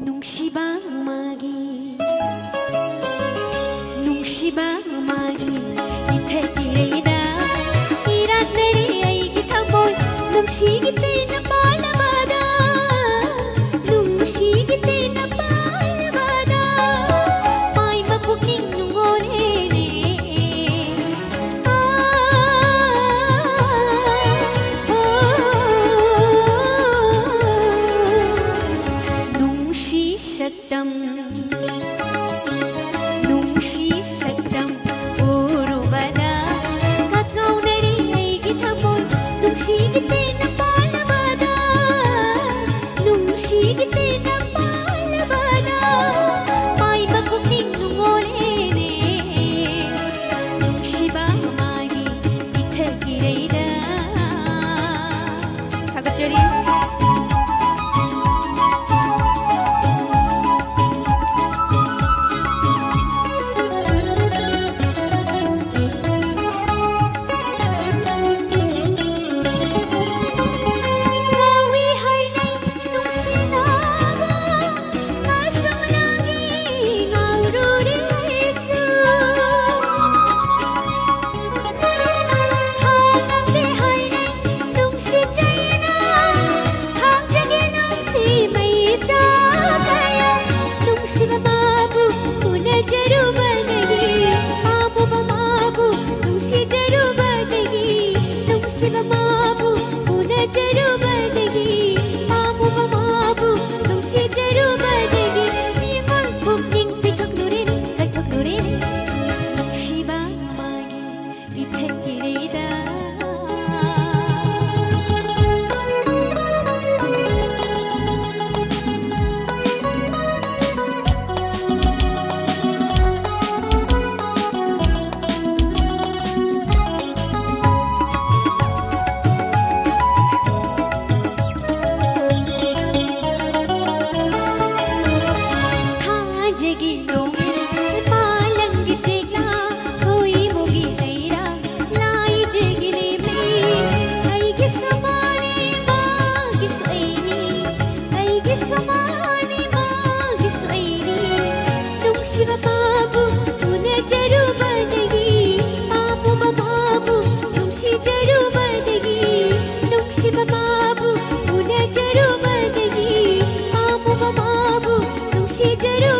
ꯅꯨꯡꯁꯤꯕ ꯎꯃꯥꯒꯤ ꯅꯨꯡꯁꯤꯕ ꯎꯃꯥꯒꯤ ꯏꯊꯛꯏꯔꯩꯗ ꯏꯔꯥꯛꯅꯔꯦ ꯑꯩꯒꯤ ꯊꯃꯣꯏ ꯅꯨꯡꯁꯤꯒꯤ ꯇꯦꯟꯅ ꯄꯥꯜꯂꯕꯗ ꯅꯨꯡꯁꯤꯒꯤ ꯇꯦꯟꯅ ꯄꯥꯜꯂꯕꯗ ꯄꯥꯏꯕ ꯄꯨꯛꯅꯤꯡ ꯅꯨꯡꯉꯣꯜꯂꯦꯅꯦ ꯅꯨꯡꯁꯤ ꯁꯛꯇꯝ ꯅꯨꯡꯁꯤ ꯁꯛꯇꯝ ꯎꯔꯨꯕꯗ ꯀꯠꯉꯥꯎꯅꯔꯦ ꯑꯩꯒꯤ ꯊꯃꯣꯏ ꯅꯨꯡꯁꯤꯒꯤ ꯇꯦꯟꯅ ꯄꯥꯜꯂꯕꯗ ꯅꯨꯡꯁꯤꯒꯤ ꯇꯦꯟꯅ ꯄꯥꯜꯂꯕꯗ ꯄꯥꯏꯕ ꯄꯨꯛꯅꯤꯡ ꯅꯨꯡꯉꯣꯜꯂꯦꯅꯦ ꯅꯨꯡꯁꯤꯕ ꯃꯥꯒꯤ ꯏꯊꯛꯏꯔꯩꯗ ꯊꯥꯒꯠꯆꯔꯤ Jaro